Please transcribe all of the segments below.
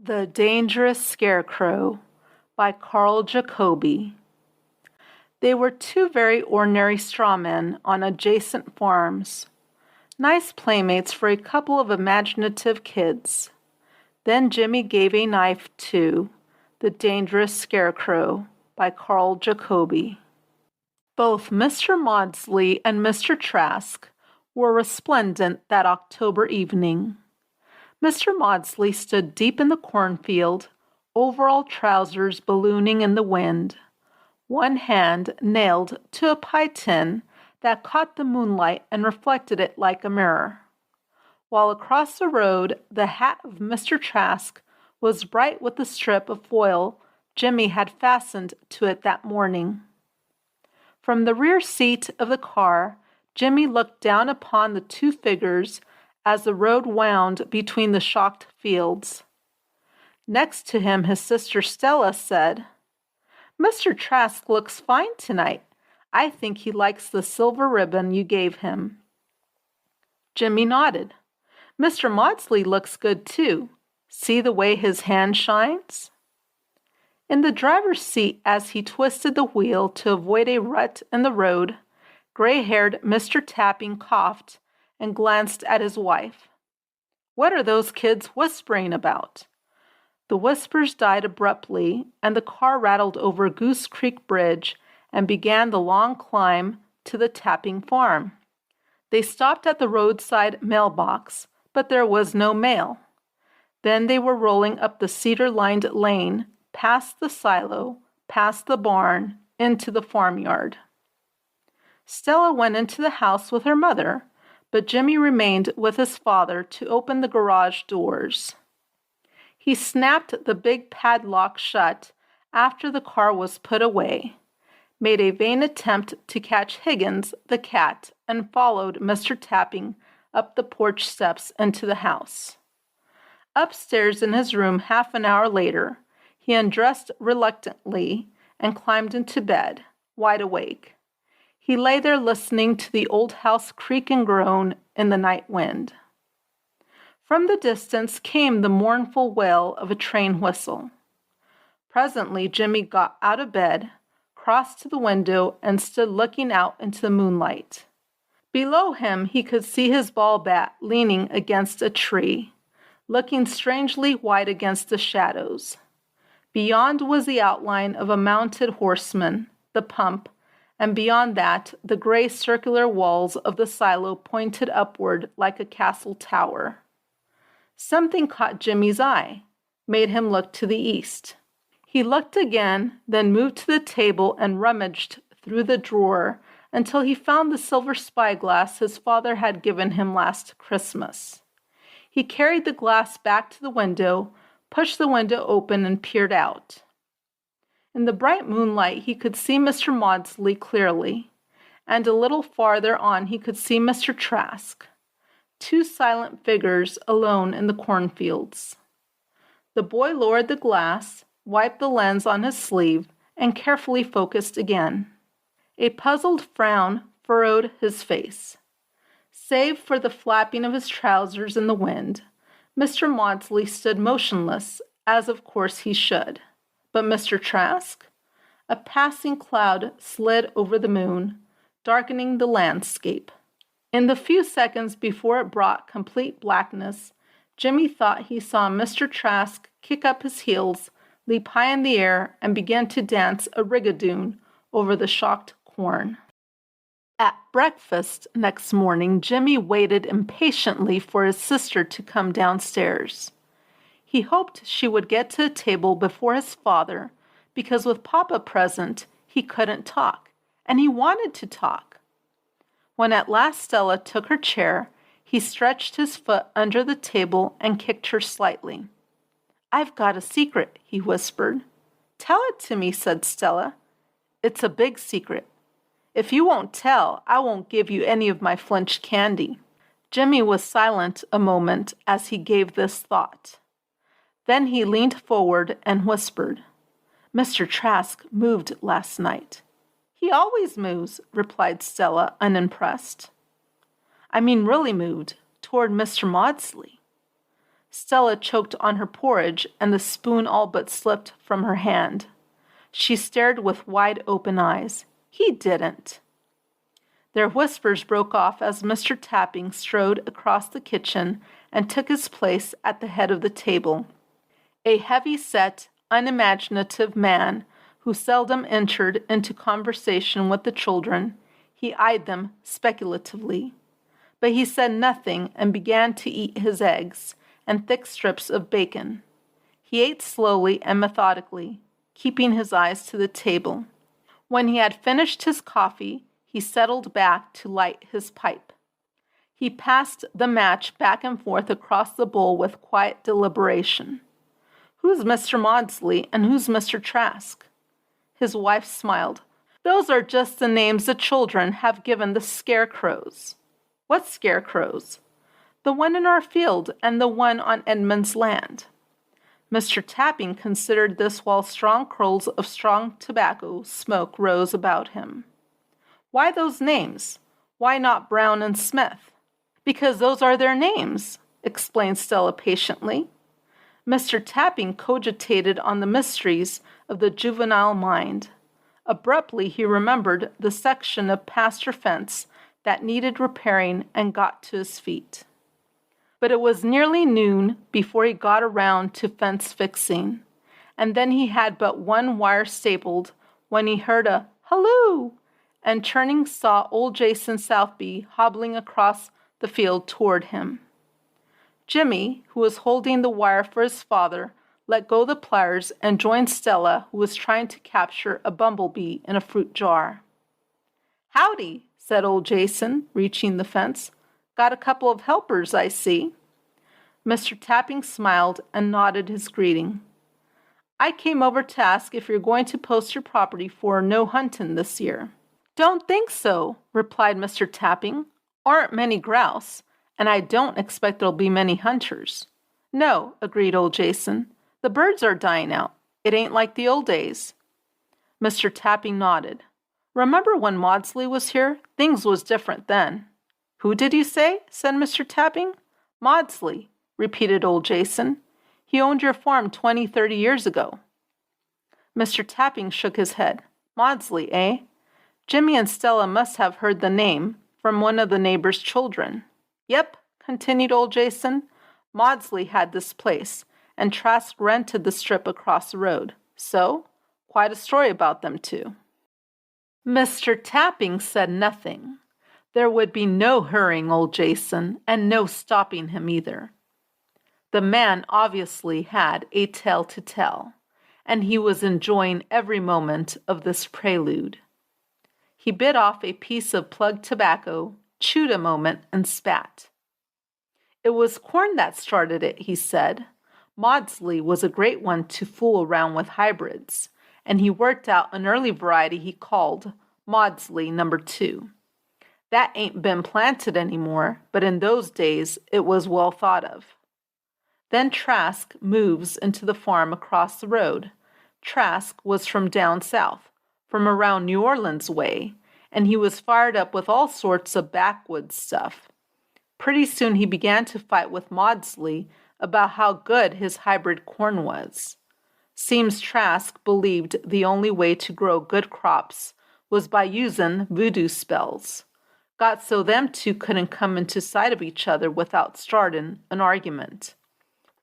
The Dangerous Scarecrow by Carl Jacobi. They were two very ordinary straw men on adjacent farms, nice playmates for a couple of imaginative kids. Then Jimmy gave a knife to The Dangerous Scarecrow by Carl Jacobi. Both Mr. Maudsley and Mr. Trask were resplendent that October evening. Mr. Maudsley stood deep in the cornfield, overall trousers ballooning in the wind, one hand nailed to a pie tin that caught the moonlight and reflected it like a mirror, while across the road the hat of Mr. Trask was bright with the strip of foil Jimmy had fastened to it that morning. From the rear seat of the car, Jimmy looked down upon the two figures as the road wound between the shocked fields. Next to him, his sister Stella said, "Mr. Trask looks fine tonight. I think he likes the silver ribbon you gave him." Jimmy nodded. "Mr. Maudsley looks good too. See the way his hand shines?" In the driver's seat, as he twisted the wheel to avoid a rut in the road, gray-haired Mr. Tapping coughed and glanced at his wife. "What are those kids whispering about?" The whispers died abruptly, and the car rattled over Goose Creek Bridge and began the long climb to the Tapping farm. They stopped at the roadside mailbox, but there was no mail. Then they were rolling up the cedar-lined lane, past the silo, past the barn, into the farmyard. Stella went into the house with her mother, but Jimmy remained with his father to open the garage doors. He snapped the big padlock shut after the car was put away, made a vain attempt to catch Higgins, the cat, and followed Mr. Tapping up the porch steps into the house. Upstairs in his room half an hour later, he undressed reluctantly and climbed into bed, wide awake. He lay there listening to the old house creak and groan in the night wind. From the distance came the mournful wail of a train whistle. Presently Jimmy got out of bed, crossed to the window, and stood looking out into the moonlight. Below him he could see his ball bat leaning against a tree, looking strangely white against the shadows. Beyond was the outline of a mounted horseman, the pump, and beyond that, the gray circular walls of the silo pointed upward like a castle tower. Something caught Jimmy's eye, made him look to the east. He looked again, then moved to the table and rummaged through the drawer until he found the silver spyglass his father had given him last Christmas. He carried the glass back to the window, pushed the window open, and peered out. In the bright moonlight, he could see Mr. Maudsley clearly, and a little farther on he could see Mr. Trask, two silent figures alone in the cornfields. The boy lowered the glass, wiped the lens on his sleeve, and carefully focused again. A puzzled frown furrowed his face. Save for the flapping of his trousers in the wind, Mr. Maudsley stood motionless, as of course he should. But Mr. Trask? A passing cloud slid over the moon, darkening the landscape. In the few seconds before it brought complete blackness, Jimmy thought he saw Mr. Trask kick up his heels, leap high in the air, and begin to dance a rigadoon over the shocked corn. At breakfast next morning, Jimmy waited impatiently for his sister to come downstairs. He hoped she would get to the table before his father, because with Papa present, he couldn't talk, and he wanted to talk. When at last Stella took her chair, he stretched his foot under the table and kicked her slightly. "I've got a secret," he whispered. "Tell it to me," said Stella. "It's a big secret. If you won't tell, I won't give you any of my Flinch candy." Jimmy was silent a moment as he gave this thought. Then he leaned forward and whispered, "Mr. Trask moved last night." "He always moves," replied Stella, unimpressed. "I mean really moved, toward Mr. Maudsley." Stella choked on her porridge, and the spoon all but slipped from her hand. She stared with wide-open eyes. He didn't. Their whispers broke off as Mr. Tapping strode across the kitchen and took his place at the head of the table. A heavy-set, unimaginative man who seldom entered into conversation with the children, he eyed them speculatively. But he said nothing and began to eat his eggs and thick strips of bacon. He ate slowly and methodically, keeping his eyes to the table. When he had finished his coffee, he settled back to light his pipe. He passed the match back and forth across the bowl with quiet deliberation. Who's Mr. Maudsley and who's Mr. Trask? His wife smiled. Those are just the names the children have given the scarecrows. What scarecrows? The one in our field and the one on Edmund's land. Mr. Tapping considered this while strong curls of strong tobacco smoke rose about him. Why those names? Why not Brown and Smith? Because those are their names, explained Stella patiently. Mr. Tapping cogitated on the mysteries of the juvenile mind. Abruptly he remembered the section of pasture fence that needed repairing and got to his feet. But it was nearly noon before he got around to fence fixing, and then he had but one wire stapled when he heard a halloo, and turning saw old Jason Southby hobbling across the field toward him. Jimmy, who was holding the wire for his father, let go the pliers and joined Stella, who was trying to capture a bumblebee in a fruit jar. Howdy, said old Jason, reaching the fence. Got a couple of helpers, I see. Mr. Tapping smiled and nodded his greeting. I came over to ask if you're going to post your property for no hunting this year. Don't think so, replied Mr. Tapping. Aren't many grouse, and I don't expect there'll be many hunters. No, agreed old Jason. The birds are dying out. It ain't like the old days. Mr. Tapping nodded. Remember when Maudsley was here? Things was different then. Who did you say? Said Mr. Tapping. Maudsley, repeated old Jason. He owned your farm 20-30 years ago. Mr. Tapping shook his head. Maudsley, eh? Jimmy and Stella must have heard the name from one of the neighbor's children. Yep, continued old Jason. Maudsley had this place, and Trask rented the strip across the road. So, quite a story about them two. Mr. Tapping said nothing. There would be no hurrying old Jason, and no stopping him either. The man obviously had a tale to tell, and he was enjoying every moment of this prelude. He bit off a piece of plug tobacco, chewed a moment, and spat. It was corn that started it, he said. Maudsley was a great one to fool around with hybrids, and he worked out an early variety he called Maudsley No. 2. That ain't been planted anymore, but in those days it was well thought of. Then Trask moves into the farm across the road. Trask was from down south, from around New Orleans way, and he was fired up with all sorts of backwoods stuff. Pretty soon he began to fight with Maudsley about how good his hybrid corn was. Seems Trask believed the only way to grow good crops was by using voodoo spells. Got so them two couldn't come into sight of each other without starting an argument.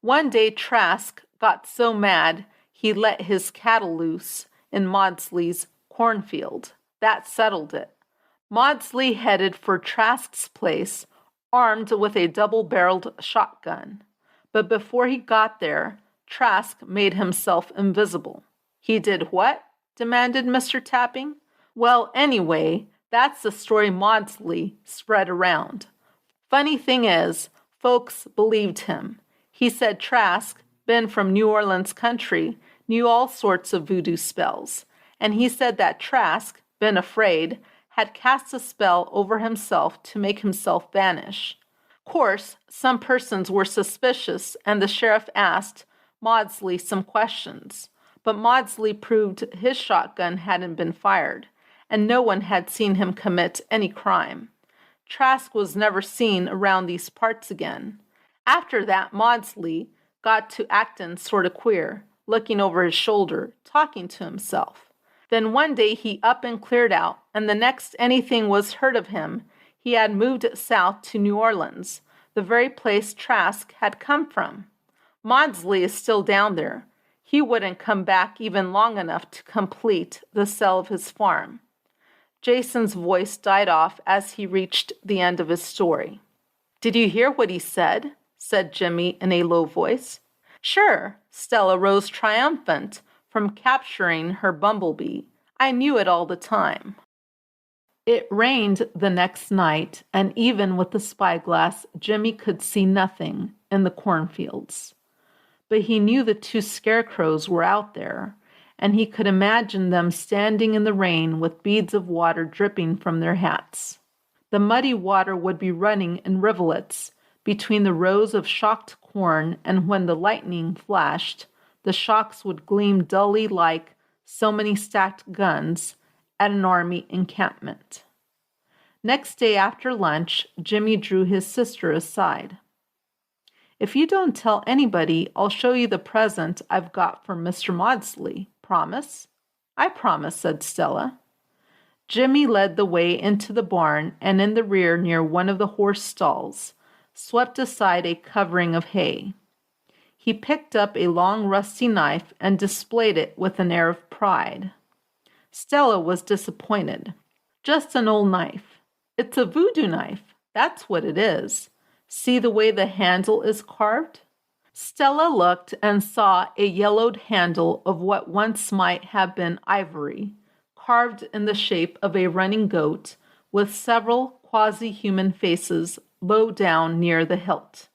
One day Trask got so mad he let his cattle loose in Maudsley's cornfield. That settled it. Maudsley headed for Trask's place, armed with a double-barreled shotgun. But before he got there, Trask made himself invisible. He did what? Demanded Mr. Tapping. Well, anyway, that's the story Maudsley spread around. Funny thing is, folks believed him. He said Trask, been from New Orleans country, knew all sorts of voodoo spells. And he said that Trask, been afraid, had cast a spell over himself to make himself vanish. Course, some persons were suspicious, and the sheriff asked Maudsley some questions. But Maudsley proved his shotgun hadn't been fired, and no one had seen him commit any crime. Trask was never seen around these parts again. After that, Maudsley got to actin' sort of queer, looking over his shoulder, talking to himself. Then one day he up and cleared out, and the next anything was heard of him, he had moved south to New Orleans, the very place Trask had come from. Maudsley is still down there. He wouldn't come back even long enough to complete the sale of his farm. Jason's voice died off as he reached the end of his story. "Did you hear what he said?" said Jimmy in a low voice. "Sure." Stella rose triumphant from capturing her bumblebee. "I knew it all the time." It rained the next night, and even with the spyglass, Jimmy could see nothing in the cornfields. But he knew the two scarecrows were out there, and he could imagine them standing in the rain with beads of water dripping from their hats. The muddy water would be running in rivulets between the rows of shocked corn, and when the lightning flashed, the shocks would gleam dully like so many stacked guns at an army encampment. Next day after lunch, Jimmy drew his sister aside. "If you don't tell anybody, I'll show you the present I've got for Mr. Maudsley. Promise?" "I promise," said Stella. Jimmy led the way into the barn, and in the rear near one of the horse stalls, swept aside a covering of hay. He picked up a long rusty knife and displayed it with an air of pride. Stella was disappointed. "Just an old knife. It's a voodoo knife. That's what it is. See the way the handle is carved?" Stella looked and saw a yellowed handle of what once might have been ivory, carved in the shape of a running goat with several quasi-human faces low down near the hilt.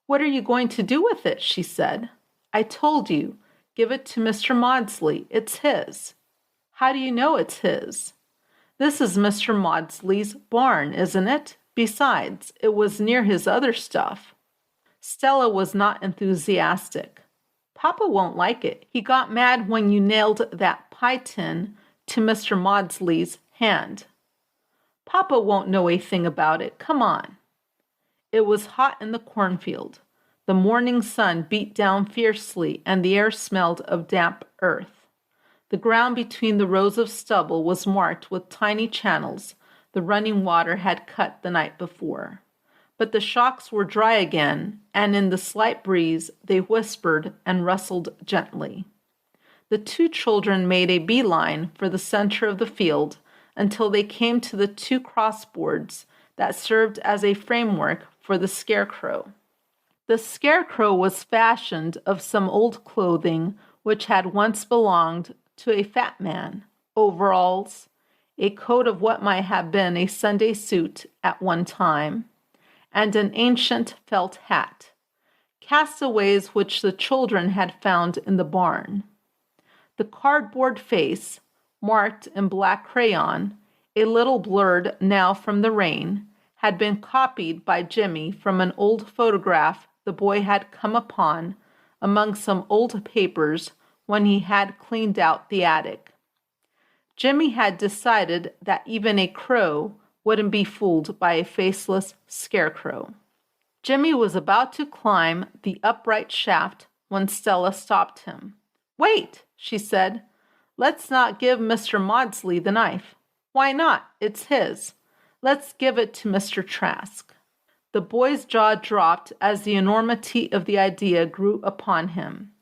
"What are you going to do with it?" she said. "I told you, give it to Mr. Maudsley. It's his." "How do you know it's his?" "This is Mr. Maudsley's barn, isn't it? Besides, it was near his other stuff." Stella was not enthusiastic. "Papa won't like it. He got mad when you nailed that pie tin to Mr. Maudsley's hand." "Papa won't know a thing about it. Come on." It was hot in the cornfield. The morning sun beat down fiercely, and the air smelled of damp earth. The ground between the rows of stubble was marked with tiny channels the running water had cut the night before. But the shocks were dry again, and in the slight breeze they whispered and rustled gently. The two children made a beeline for the center of the field until they came to the two crossboards that served as a framework for the scarecrow. The scarecrow was fashioned of some old clothing which had once belonged to a fat man, overalls, a coat of what might have been a Sunday suit at one time, and an ancient felt hat, castaways which the children had found in the barn. The cardboard face, marked in black crayon, a little blurred now from the rain, had been copied by Jimmy from an old photograph the boy had come upon among some old papers when he had cleaned out the attic. Jimmy had decided that even a crow wouldn't be fooled by a faceless scarecrow. Jimmy was about to climb the upright shaft when Stella stopped him. "Wait," she said. "Let's not give Mr. Maudsley the knife." "Why not? It's his. Let's give it to Mr. Trask." The boy's jaw dropped as the enormity of the idea grew upon him.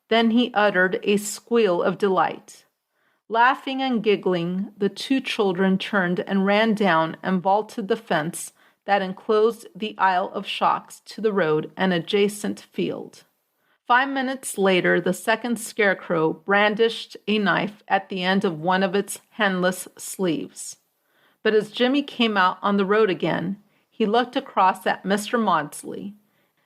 Then he uttered a squeal of delight. Laughing and giggling, the two children turned and ran down and vaulted the fence that enclosed the Isle of Shocks to the road and adjacent field. 5 minutes later, the second scarecrow brandished a knife at the end of one of its handless sleeves. But as Jimmy came out on the road again, he looked across at Mr. Maudsley.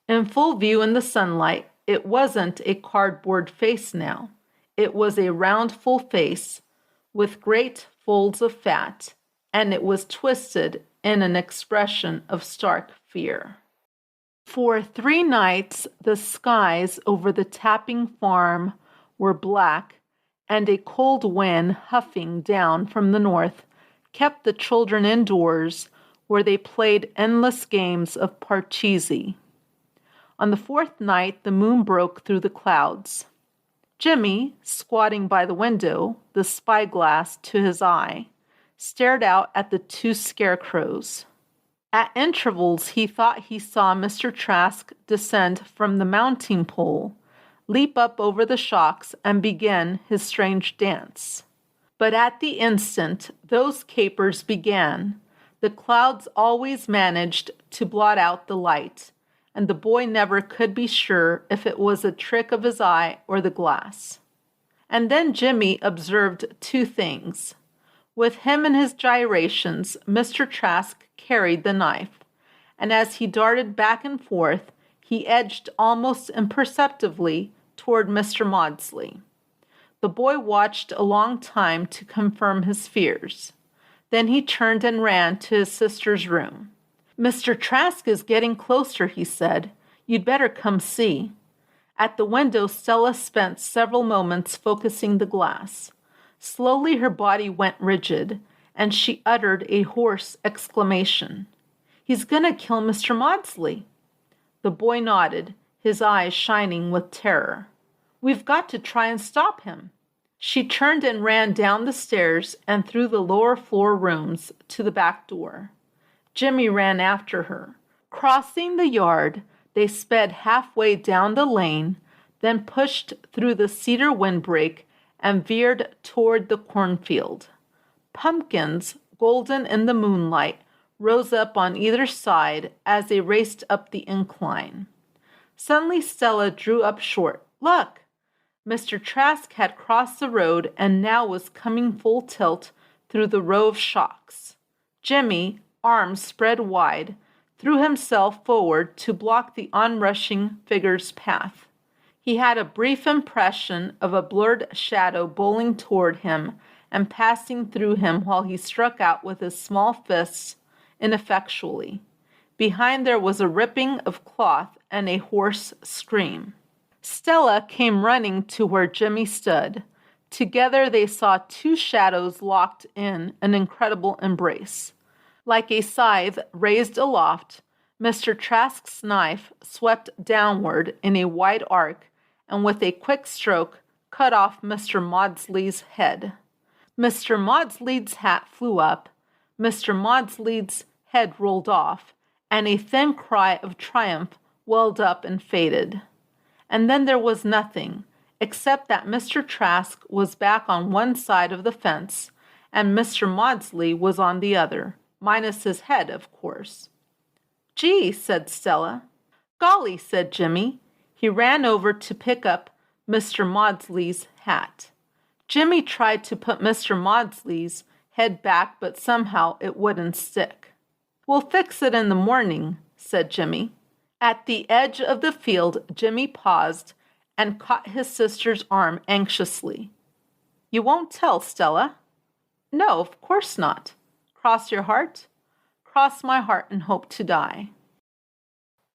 In full view in the sunlight, it wasn't a cardboard face now. It was a round, full face with great folds of fat, and it was twisted in an expression of stark fear. For 3 nights, the skies over the Tapping farm were black, and a cold wind huffing down from the north kept the children indoors, where they played endless games of parcheesi. On the fourth night, the moon broke through the clouds. Jimmy, squatting by the window, the spyglass to his eye, stared out at the two scarecrows. At intervals, he thought he saw Mr. Trask descend from the mounting pole, leap up over the shocks, and begin his strange dance. But at the instant those capers began, the clouds always managed to blot out the light, and the boy never could be sure if it was a trick of his eye or the glass. And then Jimmy observed two things. With him and his gyrations, Mr. Trask carried the knife, and as he darted back and forth, he edged almost imperceptibly toward Mr. Maudsley. The boy watched a long time to confirm his fears. Then he turned and ran to his sister's room. "Mr. Trask is getting closer," he said. "You'd better come see." At the window, Stella spent several moments focusing the glass. Slowly her body went rigid, and she uttered a hoarse exclamation. "He's gonna kill Mr. Maudsley." The boy nodded, his eyes shining with terror. "We've got to try and stop him." She turned and ran down the stairs and through the lower floor rooms to the back door. Jimmy ran after her. Crossing the yard, they sped halfway down the lane, then pushed through the cedar windbreak and veered toward the cornfield. Pumpkins, golden in the moonlight, rose up on either side as they raced up the incline. Suddenly Stella drew up short. "Look!" Mr. Trask had crossed the road and now was coming full tilt through the row of shocks. Jimmy, arms spread wide, threw himself forward to block the onrushing figure's path. He had a brief impression of a blurred shadow bowling toward him and passing through him while he struck out with his small fists ineffectually. Behind there was a ripping of cloth and a hoarse scream. Stella came running to where Jimmy stood. Together they saw two shadows locked in an incredible embrace. Like a scythe raised aloft, Mr. Trask's knife swept downward in a wide arc and with a quick stroke cut off Mr. Maudsley's head. Mr. Maudsley's hat flew up, Mr. Maudsley's head rolled off, and a thin cry of triumph welled up and faded. And then there was nothing, except that Mr. Trask was back on one side of the fence, and Mr. Maudsley was on the other, minus his head, of course. "Gee," said Stella. "Golly," said Jimmy. He ran over to pick up Mr. Maudsley's hat. Jimmy tried to put Mr. Maudsley's head back, but somehow it wouldn't stick. "We'll fix it in the morning," said Jimmy. At the edge of the field, Jimmy paused and caught his sister's arm anxiously. "You won't tell, Stella?" "No, of course not." "Cross your heart?" "Cross my heart and hope to die."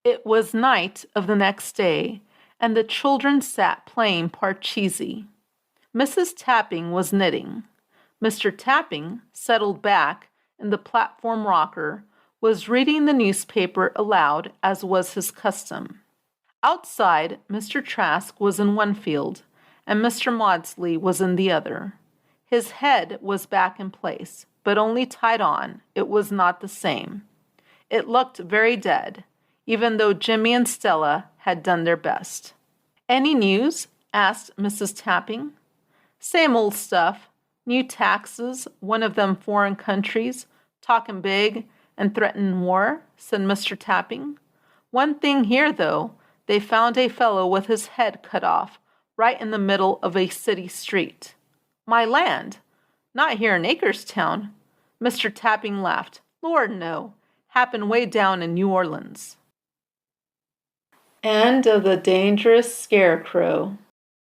It was night of the next day, and the children sat playing parcheesi. Mrs. Tapping was knitting. Mr. Tapping, settled back in the platform rocker, was reading the newspaper aloud, as was his custom. Outside, Mr. Trask was in one field, and Mr. Maudsley was in the other. His head was back in place, but only tied on. It was not the same. It looked very dead, even though Jimmy and Stella had done their best. "Any news?" asked Mrs. Tapping. "Same old stuff. New taxes, one of them foreign countries, talking big and threatening war," said Mr. Tapping. "One thing here, though, they found a fellow with his head cut off, right in the middle of a city street." "My land! Not here in Acrestown." Mr. Tapping laughed. "Lord, no. Happened way down in New Orleans." End of The Dangerous Scarecrow.